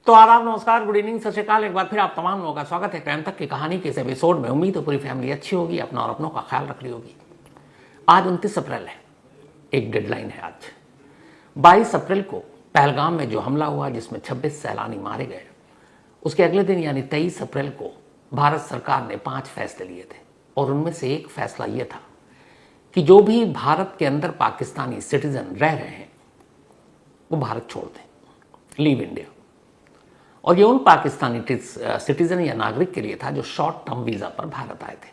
तो आदाब, नमस्कार, गुड इवनिंग, सत श्री अकाल। एक बार फिर आप तमाम लोगों का स्वागत है क्राइम तक की कहानी के इस एपिसोड में। उम्मीद है पूरी फैमिली अच्छी होगी, अपना और अपनों का ख्याल रख रही होगी। आज 29 अप्रैल है, एक डेडलाइन है आज। 22 अप्रैल को पहलगाम में जो हमला हुआ जिसमें 26 सैलानी मारे गए, उसके अगले दिन यानी 23 अप्रैल को भारत सरकार ने 5 फैसले लिए थे और उनमें से एक फैसला यह था कि जो भी भारत के अंदर पाकिस्तानी सिटीजन रह रहे हैं वो भारत छोड़ दें, लीव इंडिया। और ये उन पाकिस्तानी सिटीजन या नागरिक के लिए था जो शॉर्ट टर्म वीजा पर भारत आए थे।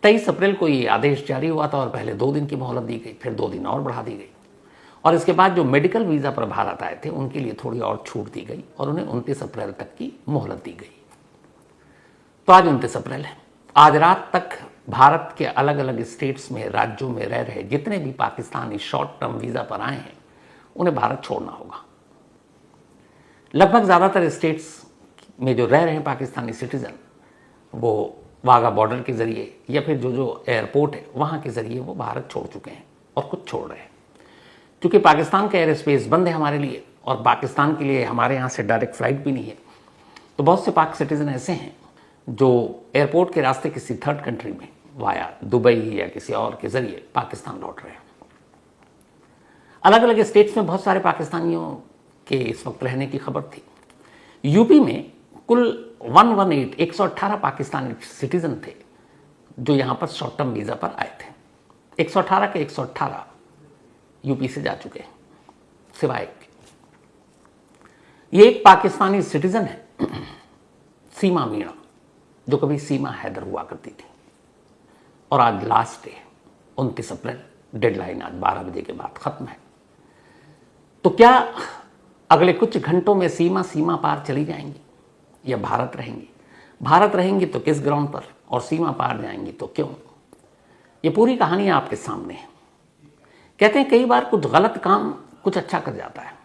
23 अप्रैल को ये आदेश जारी हुआ था और पहले 2 दिन की मोहलत दी गई, फिर 2 दिन और बढ़ा दी गई और इसके बाद जो मेडिकल वीजा पर भारत आए थे उनके लिए थोड़ी और छूट दी गई और उन्हें 29 अप्रैल तक की मोहलत दी गई। तो आज 29 अप्रैल है। आज रात तक भारत के अलग अलग स्टेट्स में, राज्यों में रह रहे जितने भी पाकिस्तानी शॉर्ट टर्म वीजा पर आए हैं उन्हें भारत छोड़ना होगा। लगभग ज़्यादातर स्टेट्स में जो रह रहे हैं पाकिस्तानी सिटीज़न, वो वाघा बॉर्डर के ज़रिए या फिर जो एयरपोर्ट है वहाँ के ज़रिए वो भारत छोड़ चुके हैं और कुछ छोड़ रहे हैं। क्योंकि पाकिस्तान का एयर स्पेस बंद है हमारे लिए और पाकिस्तान के लिए हमारे यहाँ से डायरेक्ट फ़्लाइट भी नहीं है, तो बहुत से पाक सिटीज़न ऐसे हैं जो एयरपोर्ट के रास्ते किसी थर्ड कंट्री में वाया दुबई या किसी और के ज़रिए पाकिस्तान लौट रहे हैं। अलग अलग स्टेट्स में बहुत सारे पाकिस्तानियों के इस वक्त रहने की खबर थी। यूपी में कुल 118 पाकिस्तानी सिटीजन थे जो यहाँ पर शॉर्ट टर्म वीज़ा पर आए थे। 118 के 118 यूपी से जा चुके हैं, सिवाय एक। ये एक पाकिस्तानी सिटीजन है सीमा मीणा, जो कभी सीमा हैदर हुआ करती थी। और आज लास्ट डे 29 अप्रैल, डेडलाइन आज 12 बजे के बाद खत्म है। तो क्या अगले कुछ घंटों में सीमा पार चली जाएंगी या भारत रहेंगी? भारत रहेंगी तो किस ग्राउंड पर, और सीमा पार जाएंगी तो क्यों? ये पूरी कहानी आपके सामने है। कहते हैं कई बार कुछ गलत काम कुछ अच्छा कर जाता है।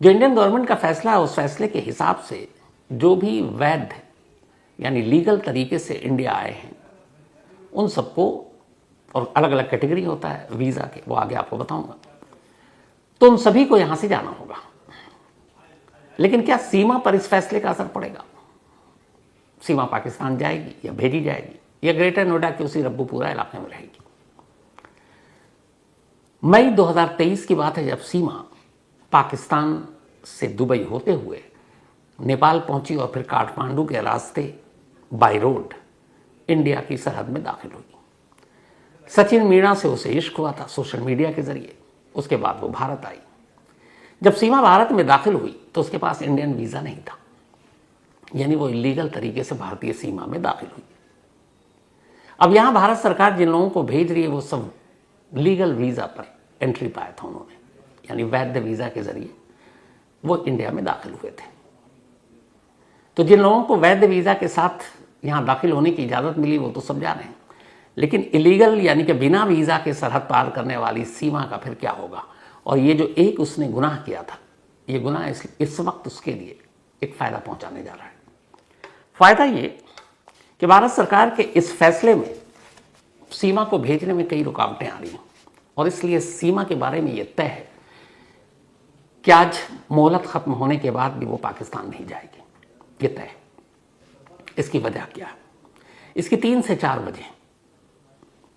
जो इंडियन गवर्नमेंट का फैसला है उस फैसले के हिसाब से जो भी वैध यानी लीगल तरीके से इंडिया आए हैं उन सबको, और अलग अलग कैटेगरी होता है वीज़ा के, वो आगे आपको बताऊंगा, तो उन सभी को यहां से जाना होगा। लेकिन क्या सीमा पर इस फैसले का असर पड़ेगा? सीमा पाकिस्तान जाएगी या भेजी जाएगी या ग्रेटर नोएडा के उसी रब्बूपुरा इलाके में रहेगी? मई 2023 की बात है जब सीमा पाकिस्तान से दुबई होते हुए नेपाल पहुंची और फिर काठमांडू के रास्ते बाय रोड इंडिया की सरहद में दाखिल हुई। सचिन मीणा से उसे इश्क हुआ था सोशल मीडिया के जरिए। उसके बाद वो भारत आई। जब सीमा भारत में दाखिल हुई तो उसके पास इंडियन वीज़ा नहीं था, यानी वो इलीगल तरीके से भारतीय सीमा में दाखिल हुई। अब यहां भारत सरकार जिन लोगों को भेज रही है वो सब लीगल वीज़ा पर एंट्री पाया था उन्होंने, यानी वैध वीज़ा के जरिए वो इंडिया में दाखिल हुए थे। तो जिन लोगों को वैध वीज़ा के साथ यहां दाखिल होने की इजाज़त मिली वो तो सब जा रहे हैं, लेकिन इलीगल यानी कि बिना वीज़ा के सरहद पार करने वाली सीमा का फिर क्या होगा? और ये जो एक उसने गुनाह किया था, ये गुनाह इस वक्त उसके लिए एक फ़ायदा पहुंचाने जा रहा है। फ़ायदा ये कि भारत सरकार के इस फैसले में सीमा को भेजने में कई रुकावटें आ रही हैं और इसलिए सीमा के बारे में ये तय है कि आज मोहलत ख़त्म होने के बाद भी वो पाकिस्तान नहीं जाएगी। ये तय है। इसकी वजह क्या है? इसकी 3 से 4 बजे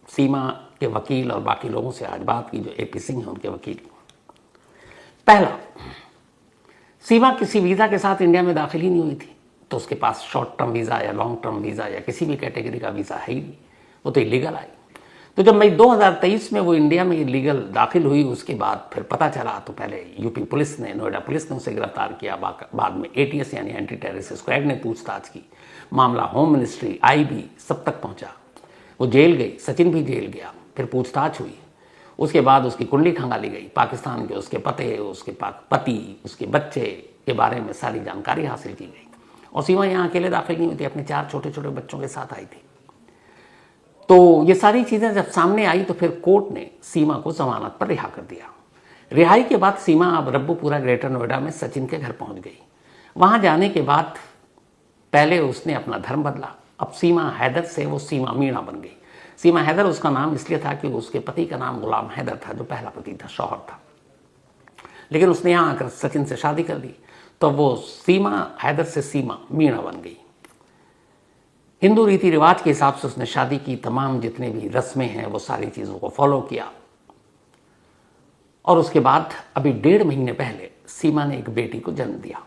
सीमा के वकील और बाकी लोगों से आज बात की, जो एपी सिंह है उनके वकील। पहला, सीमा किसी वीज़ा के साथ इंडिया में दाखिल ही नहीं हुई थी, तो उसके पास शॉर्ट टर्म वीज़ा या लॉन्ग टर्म वीज़ा या किसी भी कैटेगरी का वीज़ा है ही नहीं, वो तो इलीगल आई। तो जब मई 2023 में वो इंडिया में इलीगल दाखिल हुई, उसके बाद फिर पता चला तो पहले यूपी पुलिस ने, नोएडा पुलिस ने उसे गिरफ्तार किया। बाद में एटीएस यानी एंटी टेररिस्ट स्क्वाड ने पूछताछ की। मामला होम मिनिस्ट्री, आईबी सब तक पहुँचा। वो जेल गई, सचिन भी जेल गया, फिर पूछताछ हुई। उसके बाद उसकी कुंडली खंगाली गई, पाकिस्तान के उसके पते, उसके पति, उसके बच्चे के बारे में सारी जानकारी हासिल की गई। और सीमा यहाँ अकेले दाखिल नहीं हुई थी, अपने 4 छोटे छोटे बच्चों के साथ आई थी। तो ये सारी चीज़ें जब सामने आई तो फिर कोर्ट ने सीमा को जमानत पर रिहा कर दिया। रिहाई के बाद सीमा अब रब्बूपुरा ग्रेटर नोएडा में सचिन के घर पहुँच गई। वहाँ जाने के बाद पहले उसने अपना धर्म बदला। अब सीमा हैदर से वो सीमा मीणा बन गई। सीमा हैदर उसका नाम इसलिए था कि उसके पति का नाम गुलाम हैदर था, जो पहला पति था, शौहर था। लेकिन उसने यहाँ आकर सचिन से शादी कर दी, तो वो सीमा हैदर से सीमा मीणा बन गई। हिंदू रीति रिवाज के हिसाब से उसने शादी की, तमाम जितने भी रस्में हैं वो सारी चीज़ों को फॉलो किया। और उसके बाद अभी 1.5 महीने पहले सीमा ने एक बेटी को जन्म दिया।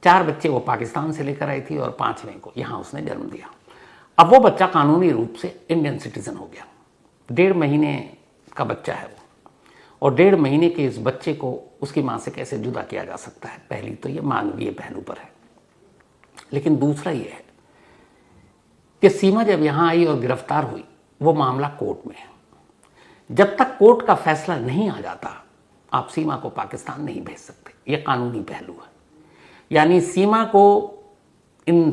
4 बच्चे वो पाकिस्तान से लेकर आई थी और 5वें को यहाँ उसने जन्म दिया। अब वो बच्चा कानूनी रूप से इंडियन सिटीजन हो गया। 1.5 महीने का बच्चा है वो, और 1.5 महीने के इस बच्चे को उसकी माँ से कैसे जुदा किया जा सकता है? पहली तो ये मानवीय पहलू पर है, लेकिन दूसरा ये है कि सीमा जब यहाँ आई और गिरफ्तार हुई, वो मामला कोर्ट में है। जब तक कोर्ट का फैसला नहीं आ जाता आप सीमा को पाकिस्तान नहीं भेज सकते, ये कानूनी पहलू है। यानी सीमा को इन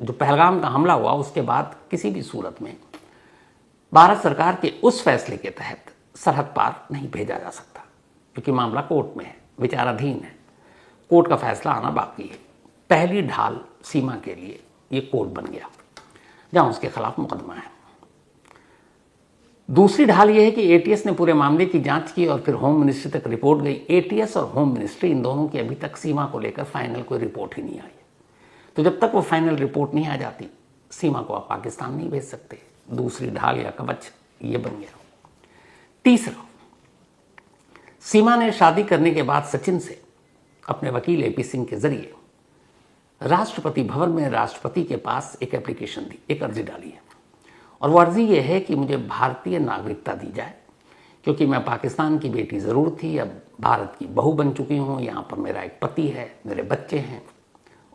जो पहलगाम का हमला हुआ उसके बाद किसी भी सूरत में भारत सरकार के उस फैसले के तहत सरहद पार नहीं भेजा जा सकता, क्योंकि मामला कोर्ट में है, विचाराधीन है, कोर्ट का फैसला आना बाकी है। पहली ढाल सीमा के लिए ये कोर्ट बन गया जहां उसके खिलाफ मुकदमा है। दूसरी ढाल यह है कि एटीएस ने पूरे मामले की जांच की और फिर होम मिनिस्ट्री तक रिपोर्ट गई। एटीएस और होम मिनिस्ट्री इन दोनों की अभी तक सीमा को लेकर फाइनल कोई रिपोर्ट ही नहीं आई। तो जब तक वो फाइनल रिपोर्ट नहीं आ जाती, सीमा को आप पाकिस्तान नहीं भेज सकते। दूसरी ढाल या कवच ये बन गया। तीसरा, सीमा ने शादी करने के बाद सचिन से अपने वकील एपी सिंह के जरिए राष्ट्रपति भवन में राष्ट्रपति के पास एक एप्लीकेशन दी, एक अर्जी डाली है। और वो अर्जी ये है कि मुझे भारतीय नागरिकता दी जाए, क्योंकि मैं पाकिस्तान की बेटी ज़रूर थी, अब भारत की बहू बन चुकी हूँ, यहाँ पर मेरा एक पति है, मेरे बच्चे हैं,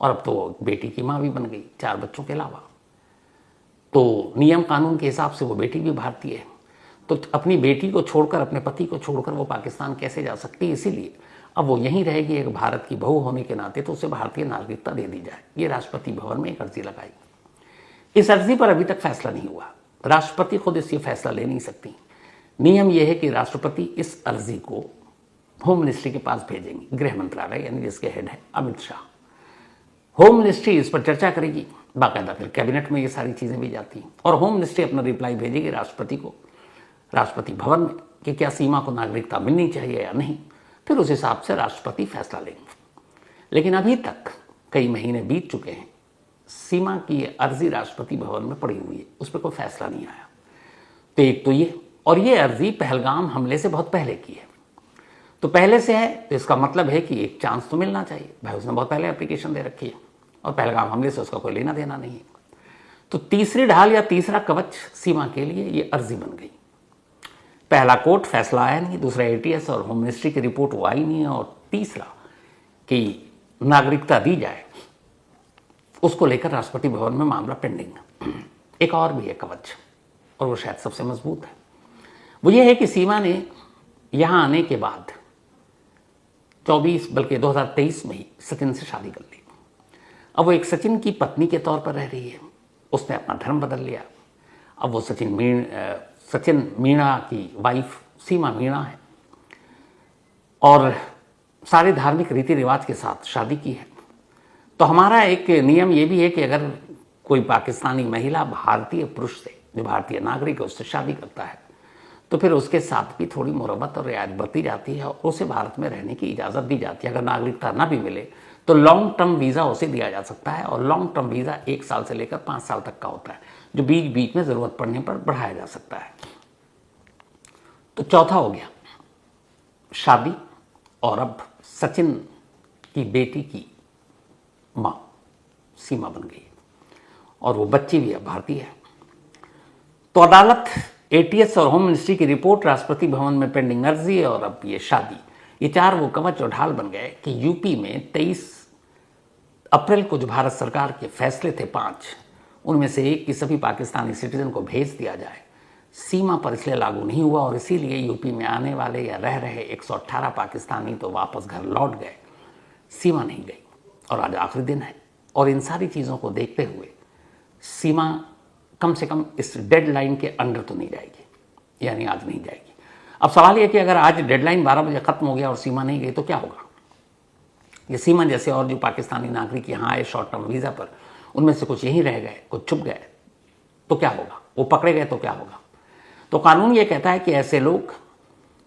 और अब तो बेटी की माँ भी बन गई 4 बच्चों के अलावा। तो नियम कानून के हिसाब से वो बेटी भी भारतीय है। तो अपनी बेटी को छोड़कर, अपने पति को छोड़कर वो पाकिस्तान कैसे जा सकती है? इसीलिए अब वो यहीं रहेगी एक भारत की बहू होने के नाते, तो उसे भारतीय नागरिकता दे दी जाए। ये राष्ट्रपति भवन में एक अर्जी लगाई। इस अर्जी पर अभी तक फैसला नहीं हुआ। राष्ट्रपति खुद इससे फैसला ले नहीं सकती। नियम यह है कि राष्ट्रपति इस अर्जी को होम मिनिस्ट्री के पास भेजेंगे, गृह मंत्रालय यानी जिसके हेड है अमित शाह। होम मिनिस्ट्री इस पर चर्चा करेगी, बाकायदा फिर कैबिनेट में ये सारी चीज़ें भी जाती हैं, और होम मिनिस्ट्री अपना रिप्लाई भेजेगी राष्ट्रपति को, राष्ट्रपति भवन में, कि क्या सीमा को नागरिकता मिलनी चाहिए या नहीं। फिर उस हिसाब से राष्ट्रपति फैसला लेंगे। लेकिन अभी तक कई महीने बीत चुके हैं, सीमा की ये अर्जी राष्ट्रपति भवन में पड़ी हुई है, उस पर कोई फैसला नहीं आया। तो एक तो ये, और ये अर्जी पहलगाम हमले से बहुत पहले की है। तो पहले से है तो इसका मतलब है कि एक चांस तो मिलना चाहिए। भाई उसने बहुत पहले एप्लीकेशन दे रखी है और पहलगाम हमले से उसका कोई लेना देना नहीं है। तो तीसरी ढाल या तीसरा कवच सीमा के लिए ये अर्जी बन गई। पहला कोर्ट फैसला आया नहीं, दूसरा एटीएस और होम मिनिस्ट्री की रिपोर्ट वो आई नहीं है, और तीसरा कि नागरिकता दी जाए, उसको लेकर राष्ट्रपति भवन में मामला पेंडिंग। एक और भी है कवच, और वो शायद सबसे मजबूत है। वो ये है कि सीमा ने यहां आने के बाद 2023 में ही सचिन से शादी कर ली। अब वो एक सचिन की पत्नी के तौर पर रह रही है। उसने अपना धर्म बदल लिया। अब वो सचिन मीणा की वाइफ सीमा मीणा है, और सारे धार्मिक रीति रिवाज के साथ शादी की है। तो हमारा एक नियम ये भी है कि अगर कोई पाकिस्तानी महिला भारतीय पुरुष से, जो भारतीय नागरिक है, उससे शादी करता है, तो फिर उसके साथ भी थोड़ी मुरब्बत और रियायत बरती जाती है और उसे भारत में रहने की इजाज़त दी जाती है। अगर नागरिकता ना भी मिले तो लॉन्ग टर्म वीज़ा उसे दिया जा सकता है, और लॉन्ग टर्म वीज़ा 1 साल से लेकर 5 साल तक का होता है, जो बीच बीच में ज़रूरत पड़ने पर बढ़ाया जा सकता है। तो चौथा हो गया शादी, और अब सचिन की बेटी की माँ सीमा बन गई, और वो बच्ची भी अब भारतीय है। तो अदालत, एटीएस और होम मिनिस्ट्री की रिपोर्ट, राष्ट्रपति भवन में पेंडिंग अर्जी, और अब ये शादी, ये 4 वो कवच और ढाल बन गए कि यूपी में 23 अप्रैल को जो भारत सरकार के फैसले थे 5, उनमें से एक कि सभी पाकिस्तानी सिटीजन को भेज दिया जाए, सीमा पर इसलिए लागू नहीं हुआ, और इसीलिए यूपी में आने वाले या रह रहे 118 पाकिस्तानी तो वापस घर लौट गए, सीमा नहीं गई, और आज आखिरी दिन है। और इन सारी चीज़ों को देखते हुए सीमा कम से कम इस डेडलाइन के अंडर तो नहीं जाएगी, यानी आज नहीं जाएगी। अब सवाल यह कि अगर आज डेडलाइन 12 बजे खत्म हो गया और सीमा नहीं गई तो क्या होगा? ये सीमा जैसे और जो पाकिस्तानी नागरिक यहाँ आए शॉर्ट टर्म वीज़ा पर, उनमें से कुछ यहीं रह गए, कुछ छुप गए, तो क्या होगा? वो पकड़े गए तो क्या होगा? तो कानून ये कहता है कि ऐसे लोग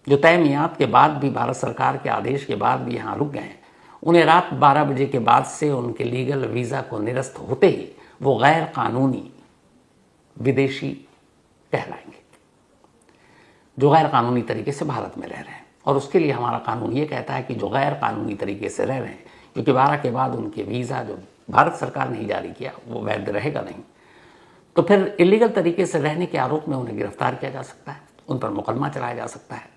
जो तय मियाद के बाद भी, भारत सरकार के आदेश के बाद भी यहाँ रुक गए हैं, उन्हें रात 12 बजे के बाद से उनके लीगल वीज़ा को निरस्त होते ही वो गैर कानूनी विदेशी कहलाएंगे, जो गैर कानूनी तरीके से भारत में रह रहे हैं। और उसके लिए हमारा कानून ये कहता है कि जो गैर कानूनी तरीके से रह रहे हैं, क्योंकि 12 के बाद उनके वीज़ा जो भारत सरकार ने ही जारी किया वो वैध रहेगा नहीं, तो फिर इलीगल तरीके से रहने के आरोप में उन्हें गिरफ्तार किया जा सकता है, उन पर मुकदमा चलाया जा सकता है,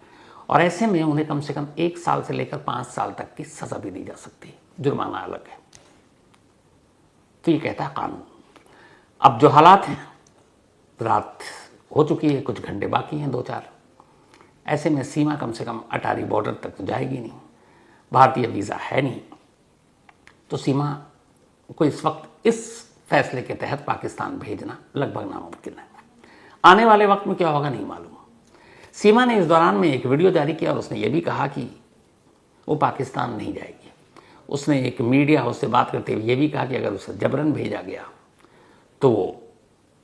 और ऐसे में उन्हें कम से कम 1 साल से लेकर 5 साल तक की सज़ा भी दी जा सकती है, जुर्माना अलग है। तो ये कहता है कानून। अब जो हालात हैं, रात हो चुकी है, कुछ घंटे बाकी हैं, 2-4, ऐसे में सीमा कम से कम अटारी बॉर्डर तक तो जाएगी नहीं, भारतीय वीज़ा है नहीं, तो सीमा को इस वक्त इस फैसले के तहत पाकिस्तान भेजना लगभग नामुमकिन है। आने वाले वक्त में क्या होगा नहीं मालूम। सीमा ने इस दौरान में एक वीडियो जारी किया और उसने ये भी कहा कि वो पाकिस्तान नहीं जाएगी। उसने एक मीडिया हाउस से बात करते हुए ये भी कहा कि अगर उसे जबरन भेजा गया तो वो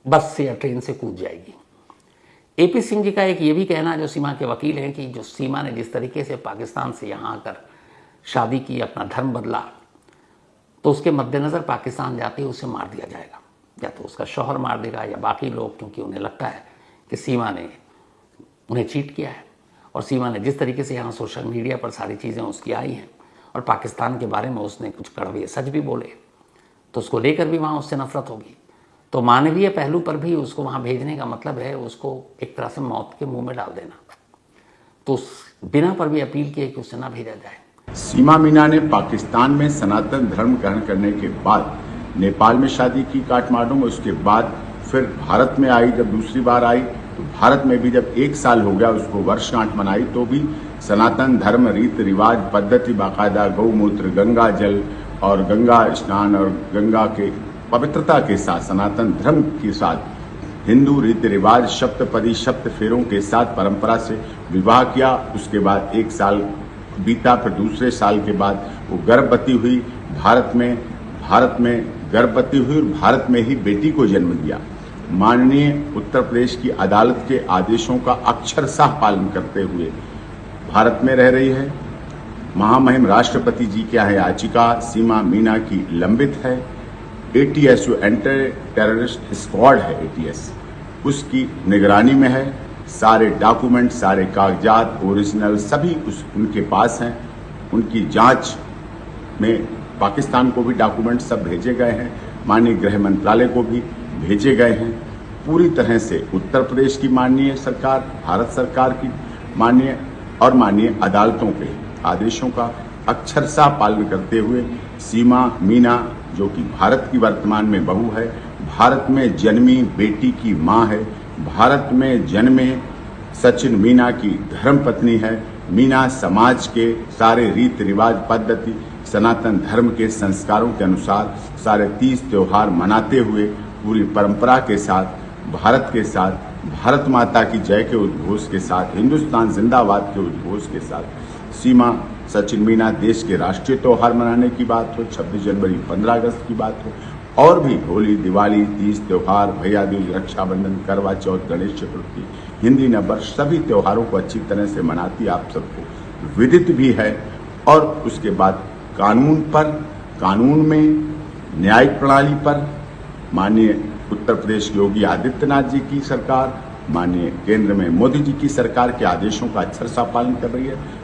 बस से या ट्रेन से कूद जाएगी। AP सिंह जी का एक ये भी कहना, जो सीमा के वकील हैं, कि जो सीमा ने जिस तरीके से पाकिस्तान से यहाँ आकर शादी की, अपना धर्म बदला, तो उसके मद्देनज़र पाकिस्तान जाते ही उसे मार दिया जाएगा, या तो उसका शौहर मार देगा या बाकी लोग, क्योंकि उन्हें लगता है कि सीमा ने उन्हें चीट किया है। और सीमा ने जिस तरीके से यहाँ सोशल मीडिया पर सारी चीज़ें उसकी आई हैं और पाकिस्तान के बारे में उसने कुछ कड़वे सच भी बोले, तो उसको लेकर भी वहाँ उससे नफरत होगी। तो मानवीय पहलू पर भी उसको वहाँ भेजने का मतलब है उसको एक तरह से मौत के मुंह में डाल देना। तो उस बिना पर भी अपील की है कि उसे ना भेजा जाए। सीमा मीना ने पाकिस्तान में सनातन धर्म ग्रहण करने के बाद नेपाल में शादी की काठमांडू में, उसके बाद फिर भारत में आई। जब दूसरी बार आई तो भारत में भी जब 1 साल हो गया, उसको वर्षगांठ मनाई, तो भी सनातन धर्म रीति रिवाज पद्धति बाकायदा गौमूत्र, गंगा जल और गंगा स्नान और गंगा के पवित्रता के साथ, सनातन धर्म के साथ हिंदू रीति रिवाज सप्तपदी सप्त फेरों के साथ परंपरा से विवाह किया। उसके बाद 1 साल बीता, फिर दूसरे साल के बाद वो गर्भवती हुई, भारत में गर्भवती हुई और भारत में ही बेटी को जन्म दिया। माननीय उत्तर प्रदेश की अदालत के आदेशों का अक्षरशः पालन करते हुए भारत में रह रही है। महामहिम राष्ट्रपति जी की यह याचिका सीमा मीना की लंबित है। ATS जो एंटी टेररिस्ट स्क्वाड है, ATS उसकी निगरानी में है। सारे डॉक्यूमेंट, सारे कागजात ओरिजिनल सभी उनके पास हैं। उनकी जांच में पाकिस्तान को भी डॉक्यूमेंट सब भेजे गए हैं, माननीय गृह मंत्रालय को भी भेजे गए हैं। पूरी तरह से उत्तर प्रदेश की माननीय सरकार, भारत सरकार की माननीय अदालतों के आदेशों का अक्षरशः पालन करते हुए सीमा मीना, जो कि भारत की वर्तमान में बहू है, भारत में जन्मी बेटी की मां है, भारत में जन्मे सचिन मीना की धर्मपत्नी है। मीना समाज के सारे रीति रिवाज पद्धति सनातन धर्म के संस्कारों के अनुसार सारे 30 त्योहार मनाते हुए पूरी परंपरा के साथ, भारत के साथ, भारत माता की जय के उद्घोष के साथ, हिंदुस्तान जिंदाबाद के उद्घोष के साथ सीमा सचिन मीना देश के राष्ट्रीय त्योहार मनाने की बात हो, 26 जनवरी 15 अगस्त की बात हो, और भी होली, दिवाली, तीज त्योहार, भैया दूज, रक्षाबंधन, करवा चौथ, गणेश चतुर्थी, हिंदी नववर्ष, सभी त्योहारों को अच्छी तरह से मनाती आप सबको विदित भी है। और उसके बाद कानून में, न्यायिक प्रणाली पर माननीय उत्तर प्रदेश योगी आदित्यनाथ जी की सरकार, माननीय केंद्र में मोदी जी की सरकार के आदेशों का अक्षरशः पालन कर रही है।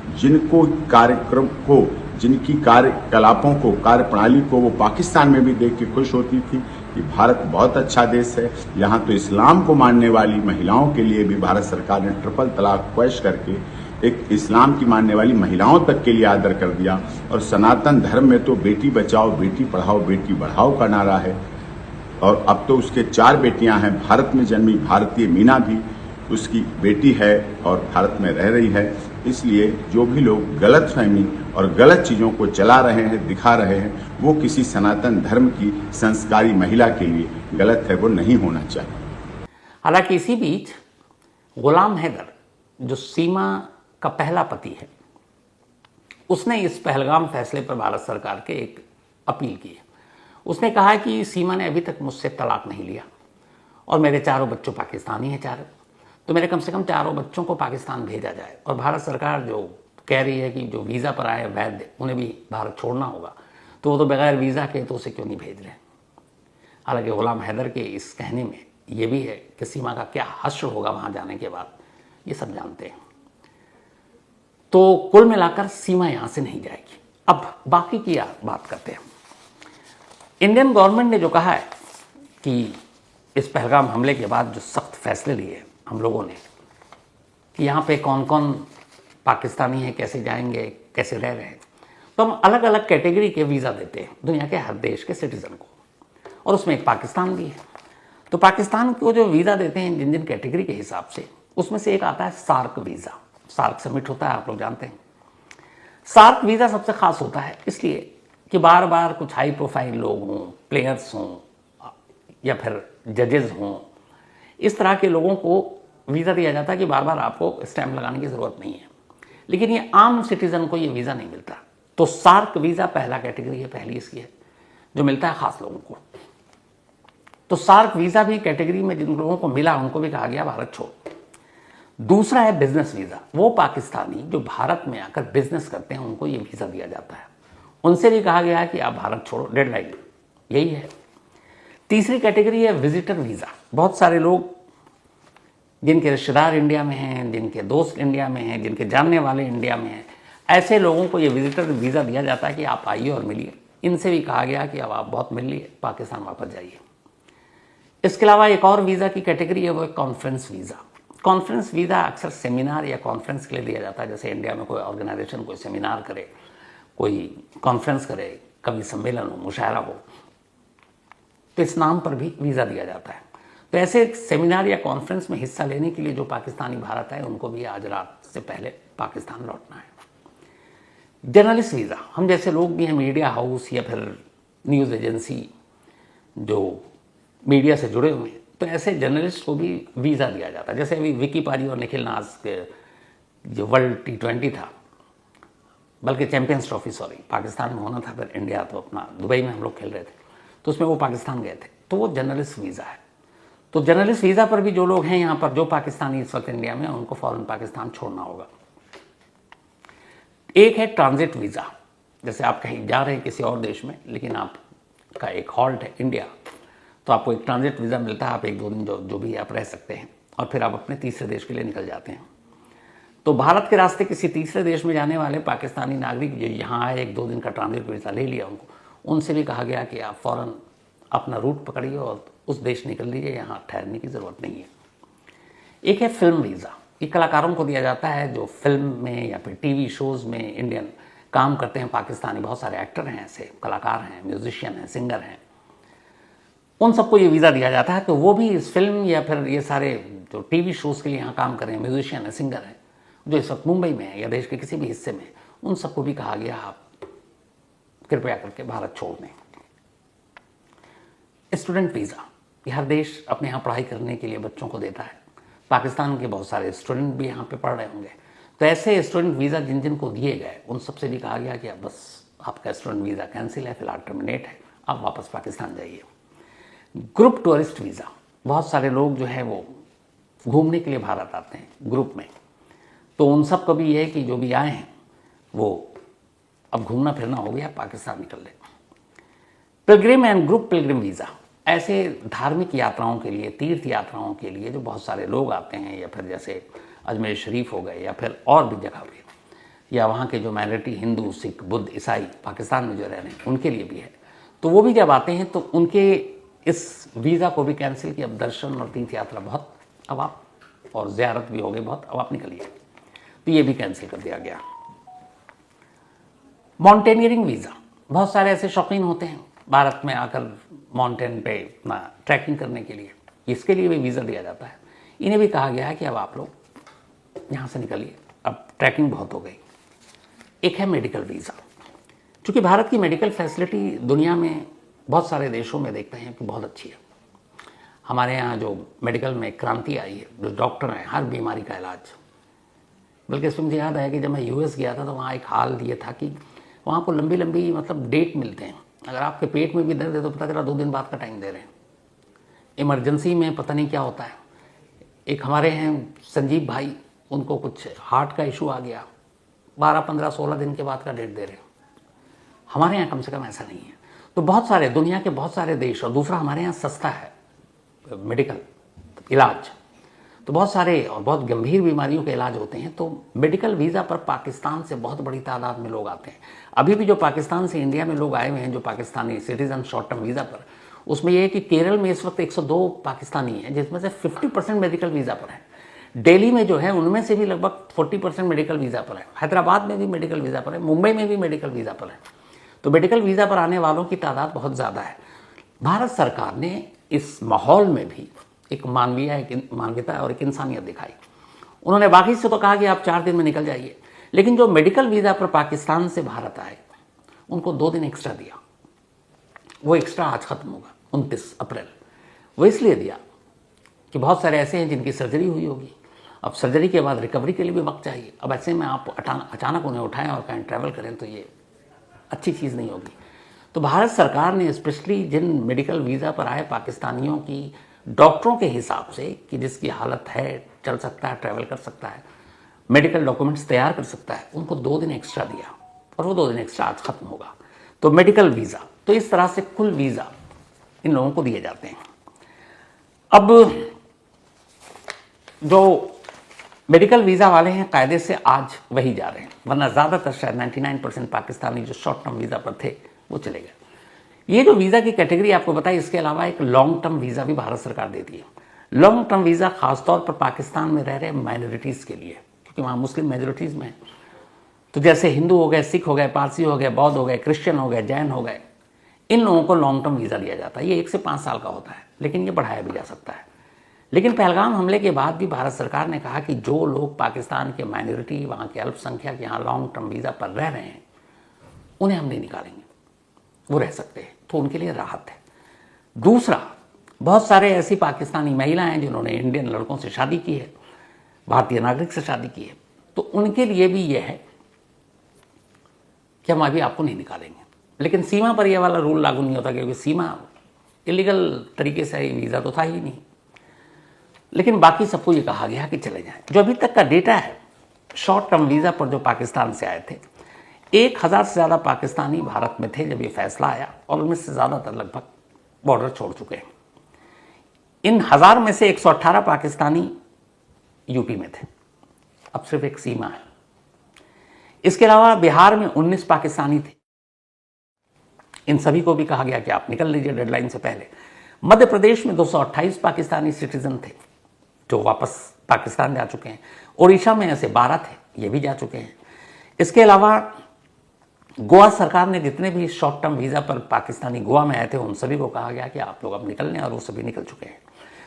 जिनकी कार्यकलापों को, कार्य प्रणाली को वो पाकिस्तान में भी देख के खुश होती थी कि भारत बहुत अच्छा देश है। यहाँ तो इस्लाम को मानने वाली महिलाओं के लिए भी भारत सरकार ने ट्रिपल तलाक पेश करके एक इस्लाम की मानने वाली महिलाओं तक के लिए आदर कर दिया। और सनातन धर्म में तो बेटी बचाओ, बेटी पढ़ाओ, बेटी बढ़ाओ का नारा है। और अब तो उसके 4 बेटियां हैं। भारत में जन्मी भारतीय मीना भी उसकी बेटी है और भारत में रह रही है। इसलिए जो भी लोग गलतफहमी और गलत चीज़ों को चला रहे हैं, दिखा रहे हैं, वो किसी सनातन धर्म की संस्कारी महिला के लिए गलत है, वो नहीं होना चाहिए। हालांकि इसी बीच गुलाम हैदर, जो सीमा का पहला पति है, उसने इस पहलगाम फैसले पर भारत सरकार के एक अपील की है। उसने कहा कि सीमा ने अभी तक मुझसे तलाक नहीं लिया और मेरे चारों बच्चों पाकिस्तानी हैं चारों, तो मेरे कम से कम 4 बच्चों को पाकिस्तान भेजा जाए। और भारत सरकार जो कह रही है कि जो वीज़ा पर आए वैध उन्हें भी भारत छोड़ना होगा, तो वो तो बगैर वीज़ा के तो उसे क्यों नहीं भेज रहे। हालांकि गुलाम हैदर के इस कहने में ये भी है कि सीमा का क्या हश्र होगा वहाँ जाने के बाद, ये सब जानते हैं। तो कुल मिलाकर सीमा यहाँ से नहीं जाएगी। अब बाकी की बात करते हैं। इंडियन गवर्नमेंट ने जो कहा है कि इस पहलगाम हमले के बाद जो सख्त फैसले लिए हम लोगों ने कि यहाँ पे कौन कौन पाकिस्तानी है, कैसे जाएंगे, कैसे रह रहे हैं, तो हम अलग अलग कैटेगरी के वीज़ा देते हैं दुनिया के हर देश के सिटीज़न को, और उसमें एक पाकिस्तान भी है। तो पाकिस्तान को जो वीज़ा देते हैं जिन जिन कैटेगरी के हिसाब से, उसमें से एक आता है सार्क वीज़ा। सार्क समिट होता है, आप लोग जानते हैं। सार्क वीज़ा सबसे ख़ास होता है इसलिए कि बार बार कुछ हाई प्रोफाइल लोग हों, प्लेयर्स हों या फिर जजेस हों, इस तरह के लोगों को वीज़ा दिया जाता है कि बार बार आपको स्टैंप लगाने की ज़रूरत नहीं है। लेकिन ये आम सिटीज़न को ये वीज़ा नहीं मिलता। तो सार्क वीज़ा पहला कैटेगरी है, पहली इसकी है, जो मिलता है ख़ास लोगों को। तो सार्क वीज़ा भी कैटेगरी में जिन लोगों को मिला उनको भी कहा गया भारत छोड़। दूसरा है बिजनेस वीज़ा। वो पाकिस्तानी जो भारत में आकर बिजनेस करते हैं उनको ये वीज़ा दिया जाता है, उनसे भी कहा गया है कि आप भारत छोड़ो, डेडलाइन यही है। तीसरी कैटेगरी है विजिटर वीज़ा। बहुत सारे लोग जिनके रिश्तेदार इंडिया में हैं, जिनके दोस्त इंडिया में हैं, जिनके जानने वाले इंडिया में हैं, ऐसे लोगों को ये विजिटर वीज़ा दिया जाता है कि आप आइए और मिलिए। इनसे भी कहा गया कि अब आप बहुत मिल लिए, पाकिस्तान वापस जाइए। इसके अलावा एक और वीज़ा की कैटेगरी है, वो है कॉन्फ्रेंस वीज़ा। कॉन्फ्रेंस वीज़ा अक्सर सेमिनार या कॉन्फ्रेंस के लिए दिया जाता है। जैसे इंडिया में कोई ऑर्गेनाइजेशन कोई सेमिनार करे, कोई कॉन्फ्रेंस करे, कभी सम्मेलन हो, मुशायरा हो, तो इस नाम पर भी वीज़ा दिया जाता है। तो ऐसे सेमिनार या कॉन्फ्रेंस में हिस्सा लेने के लिए जो पाकिस्तानी भारत आए उनको भी आज रात से पहले पाकिस्तान लौटना है। जर्नलिस्ट वीज़ा, हम जैसे लोग भी हैं, मीडिया हाउस या फिर न्यूज़ एजेंसी जो मीडिया से जुड़े हुए हैं, तो ऐसे जर्नलिस्ट को भी वीज़ा दिया जाता है। जैसे अभी विकी पारी और निखिल नाज के जो वर्ल्ड T20 था, बल्कि चैंपियंस ट्रॉफी पाकिस्तान में होना था, फिर इंडिया तो अपना दुबई में हम लोग खेल रहे थे, तो उसमें वो पाकिस्तान गए थे, तो वो जर्नलिस्ट वीज़ा है। तो जर्नलिस्ट वीज़ा पर भी जो लोग हैं यहाँ पर, जो पाकिस्तानी इस वक्त इंडिया में, उनको फ़ौरन पाकिस्तान छोड़ना होगा। एक है ट्रांजिट वीज़ा। जैसे आप कहीं जा रहे हैं किसी और देश में, लेकिन आपका एक हॉल्ट है इंडिया, तो आपको एक ट्रांजिट वीज़ा मिलता है। आप 1-2 दिन जो भी आप रह सकते हैं, और फिर आप अपने तीसरे देश के लिए निकल जाते हैं। तो भारत के रास्ते किसी तीसरे देश में जाने वाले पाकिस्तानी नागरिक जो यहाँ आए, 1-2 दिन का ट्रांजिट वीज़ा ले लिया उनसे भी कहा गया कि आप फ़ौरन अपना रूट पकड़िए और उस देश निकल लीजिए, यहाँ ठहरने की ज़रूरत नहीं है। एक है फिल्म वीज़ा। ये कलाकारों को दिया जाता है जो फिल्म में या फिर टीवी शोज़ में इंडियन काम करते हैं। पाकिस्तानी बहुत सारे एक्टर हैं, ऐसे कलाकार हैं, म्यूजिशियन हैं, सिंगर हैं, उन सबको ये वीज़ा दिया जाता है। तो वो भी इस फिल्म या फिर ये सारे जो टीवी शोज़ के लिए यहाँ काम कर रहे हैं, म्यूजिशियन हैं, सिंगर हैं, जो इस वक्त मुंबई में है या देश के किसी भी हिस्से में, उन सबको भी कहा गया आप कृपया करके भारत छोड़ दें। स्टूडेंट वीज़ा, ये हर देश अपने यहाँ पढ़ाई करने के लिए बच्चों को देता है। पाकिस्तान के बहुत सारे स्टूडेंट भी यहाँ पे पढ़ रहे होंगे, तो ऐसे स्टूडेंट वीज़ा जिन जिन को दिए गए उन सबसे भी कहा गया कि अब बस आपका स्टूडेंट वीज़ा कैंसिल है, फिलहाल टर्मिनेट है, आप वापस पाकिस्तान जाइए। ग्रुप टूरिस्ट वीज़ा, बहुत सारे लोग जो है वो घूमने के लिए भारत आते हैं ग्रुप में, तो उन सब को भी ये है कि जो भी आए हैं वो अब घूमना फिरना हो गया, पाकिस्तान निकल ले। Pilgrim and group Pilgrim visa, ऐसे धार्मिक यात्राओं के लिए, तीर्थ यात्राओं के लिए जो बहुत सारे लोग आते हैं, या फिर जैसे अजमेर शरीफ हो गए या फिर और भी जगह पे, या वहाँ के जो माइनॉरिटी हिंदू, सिख, बुद्ध, ईसाई पाकिस्तान में जो रह रहे हैं उनके लिए भी है। तो वो भी जब आते हैं तो उनके इस वीज़ा को भी कैंसिल किया। अब दर्शन और तीर्थ यात्रा बहुत, अब आप और ज़ियारत भी हो गई बहुत, अब आप निकलिए, तो ये भी कैंसिल कर दिया गया। माउंटेनियरिंग वीज़ा, बहुत सारे ऐसे शौकीन होते हैं भारत में आकर माउंटेन पे अपना ट्रैकिंग करने के लिए, इसके लिए भी वीज़ा दिया जाता है। इन्हें भी कहा गया है कि अब आप लोग यहाँ से निकलिए, अब ट्रैकिंग बहुत हो गई। एक है मेडिकल वीज़ा। चूँकि भारत की मेडिकल फैसिलिटी दुनिया में बहुत सारे देशों में देखते हैं कि बहुत अच्छी है। हमारे यहाँ जो मेडिकल में क्रांति आई है, जो डॉक्टर हैं हर बीमारी का इलाज, बल्कि इसमें मुझे याद आया कि जब मैं US गया था तो वहाँ एक हाल ये था कि वहाँ को लंबी लंबी मतलब डेट मिलते हैं। अगर आपके पेट में भी दर्द है तो पता चला 2 दिन बाद का टाइम दे रहे हैं। इमरजेंसी में पता नहीं क्या होता है, एक हमारे हैं संजीव भाई, उनको कुछ हार्ट का इशू आ गया, 12, 15, 16 दिन के बाद का डेट दे रहे हैं। हमारे यहाँ कम से कम ऐसा नहीं है। तो बहुत सारे दुनिया के बहुत सारे देश, और दूसरा हमारे यहाँ सस्ता है मेडिकल इलाज, तो बहुत सारे और बहुत गंभीर बीमारियों के इलाज होते हैं। तो मेडिकल वीज़ा पर पाकिस्तान से बहुत बड़ी तादाद में लोग आते हैं। अभी भी जो पाकिस्तान से इंडिया में लोग आए हुए हैं, जो Pakistani citizen short term visa पर, उसमें यह है कि केरल में इस वक्त 102 पाकिस्तानी हैं, जिसमें से 50% मेडिकल वीज़ा पर है। दिल्ली में जो है उनमें से भी लगभग 40% मेडिकल वीज़ा पर है। हैदराबाद में भी मेडिकल वीज़ा पर है, मुंबई में भी मेडिकल वीज़ा पर है। तो मेडिकल वीज़ा पर आने वालों की तादाद बहुत ज़्यादा है। भारत सरकार ने इस माहौल में भी एक मानवीयता और एक इंसानियत दिखाई। उन्होंने बाकी से तो कहा कि आप 4 दिन में निकल जाइए, लेकिन जो मेडिकल वीज़ा पर पाकिस्तान से भारत आए उनको 2 दिन एक्स्ट्रा दिया। वो एक्स्ट्रा आज खत्म होगा 29 अप्रैल। वो इसलिए दिया कि बहुत सारे ऐसे हैं जिनकी सर्जरी हुई होगी, अब सर्जरी के बाद रिकवरी के लिए भी वक्त चाहिए। अब ऐसे में आप अचानक उन्हें उठाएं और कहीं ट्रैवल करें तो ये अच्छी चीज़ नहीं होगी। तो भारत सरकार ने स्पेशली जिन मेडिकल वीज़ा पर आए पाकिस्तानियों की डॉक्टरों के हिसाब से कि जिसकी हालत है, चल सकता है, ट्रैवल कर सकता है, मेडिकल डॉक्यूमेंट्स तैयार कर सकता है, उनको 2 दिन एक्स्ट्रा दिया और वो 2 दिन एक्स्ट्रा आज खत्म होगा। तो मेडिकल वीज़ा, तो इस तरह से कुल वीज़ा इन लोगों को दिए जाते हैं। अब जो मेडिकल वीज़ा वाले हैं कायदे से आज वही जा रहे हैं, वरना ज़्यादातर शायद 99% पाकिस्तानी जो शॉर्ट टर्म वीज़ा पर थे वो चले गए। ये जो वीज़ा की कैटेगरी आपको बताई, इसके अलावा एक लॉन्ग टर्म वीज़ा भी भारत सरकार देती है। लॉन्ग टर्म वीज़ा खासतौर पर पाकिस्तान में रह रहे माइनॉरिटीज़ के लिए, क्योंकि वहाँ मुस्लिम मेजोरिटीज़ में, तो जैसे हिंदू हो गए, सिख हो गए, पारसी हो गए, बौद्ध हो गए, क्रिश्चियन हो गए, जैन हो गए, इन लोगों को लॉन्ग टर्म वीज़ा दिया जाता है। ये 1 से 5 साल का होता है, लेकिन ये बढ़ाया भी जा सकता है। लेकिन पहलगाम हमले के बाद भी भारत सरकार ने कहा कि जो लोग पाकिस्तान के माइनॉरिटी, वहाँ के अल्पसंख्यक यहाँ लॉन्ग टर्म वीज़ा पर रह रहे हैं, उन्हें हम नहीं निकालेंगे, वो रह सकते हैं, तो उनके लिए राहत है। दूसरा, बहुत सारे ऐसी पाकिस्तानी महिलाएं हैं जिन्होंने इंडियन लड़कों से शादी की है, भारतीय नागरिक से शादी की है, तो उनके लिए भी यह है कि हम अभी आपको नहीं निकालेंगे। लेकिन सीमा पर यह वाला रूल लागू नहीं होता, क्योंकि सीमा इलीगल तरीके से वीज़ा तो था ही नहीं। लेकिन बाकी सबको ये कहा गया कि चले जाएं। जो अभी तक का डेटा है शॉर्ट टर्म वीज़ा पर जो पाकिस्तान से आए थे, 1000 से ज़्यादा पाकिस्तानी भारत में थे जब ये फैसला आया, और उनमें से ज़्यादातर लगभग बॉर्डर छोड़ चुके हैं। इन 1000 में से 118 पाकिस्तानी यूपी में थे। अब सिर्फ एक सीमा है। इसके अलावा बिहार में 19 पाकिस्तानी थे। इन सभी को भी कहा गया कि आप निकल लीजिए डेडलाइन से पहले। मध्य प्रदेश में 228 पाकिस्तानी सिटीजन थे जो वापस पाकिस्तान जा चुके हैं। ओडिशा में ऐसे 12 थे, ये भी जा चुके हैं। इसके अलावा गोवा सरकार ने जितने भी शॉर्ट टर्म वीज़ा पर पाकिस्तानी गोवा में आए थे, उन सभी को कहा गया कि आप लोग अब निकल लें, और वो सभी निकल चुके हैं।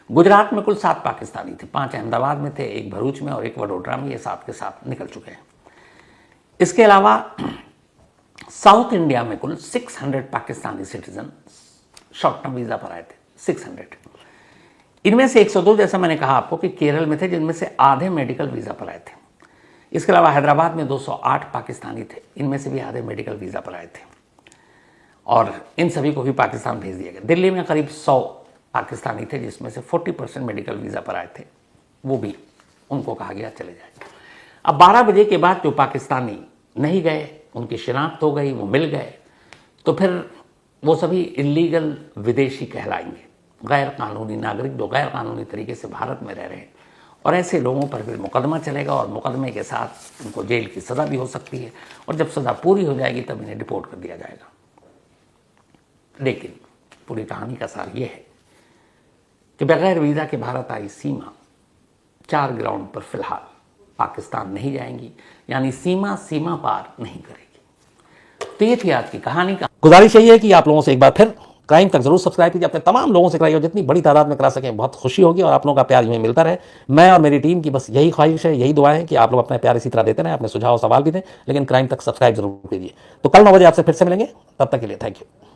गुजरात में कुल 7 पाकिस्तानी थे, 5 अहमदाबाद में थे, 1 भरूच में और 1 वडोदरा में, ये 7 के 7 निकल चुके हैं। इसके अलावा साउथ इंडिया में कुल 600 Pakistani citizen short term visa पर आए थे, 600। इनमें से 102, जैसा मैंने कहा आपको, कि केरल में थे, जिनमें से आधे मेडिकल वीज़ा पर आए थे। इसके अलावा हैदराबाद में 208 पाकिस्तानी थे, इनमें से भी आधे मेडिकल वीज़ा पर आए थे, और इन सभी को भी पाकिस्तान भेज दिया गया। दिल्ली में करीब 100 पाकिस्तानी थे, जिसमें से 40% मेडिकल वीज़ा पर आए थे, वो भी उनको कहा गया चले जाए। अब 12 बजे के बाद जो पाकिस्तानी नहीं गए, उनकी शिनाख्त हो गई, वो मिल गए, तो फिर वो सभी इलीगल विदेशी कहलाएंगे, गैर कानूनी नागरिक जो गैर कानूनी तरीके से भारत में रह रहे हैं। और ऐसे लोगों पर फिर मुकदमा चलेगा, और मुकदमे के साथ उनको जेल की सज़ा भी हो सकती है, और जब सज़ा पूरी हो जाएगी तब इन्हें डिपोर्ट कर दिया जाएगा। लेकिन पूरी कहानी का सार ये है कि बगैर वीज़ा के भारत आई सीमा 4 ग्राउंड पर फिलहाल पाकिस्तान नहीं जाएंगी, यानी सीमा पार नहीं करेगी। तो ये थी आज की कहानी का। गुजारिश यही है कि आप लोगों से एक बार फिर क्राइम तक जरूर सब्सक्राइब कीजिए, अपने तमाम लोगों से कराइए, और जितनी बड़ी तादाद में करा सकें बहुत खुशी होगी, और आप लोगों का प्यार यूँ मिलता रहे। मैं और मेरी टीम की बस यही ख्वाहिश है, यही दुआएं हैं कि आप लोग अपना प्यार इसी तरह देते रहें, अपने सुझाव सवाल भी दें, लेकिन क्राइम तक सब्सक्राइब जरूर कीजिए। तो कल 9 बजे आपसे फिर से मिलेंगे, तब तक के लिए थैंक यू।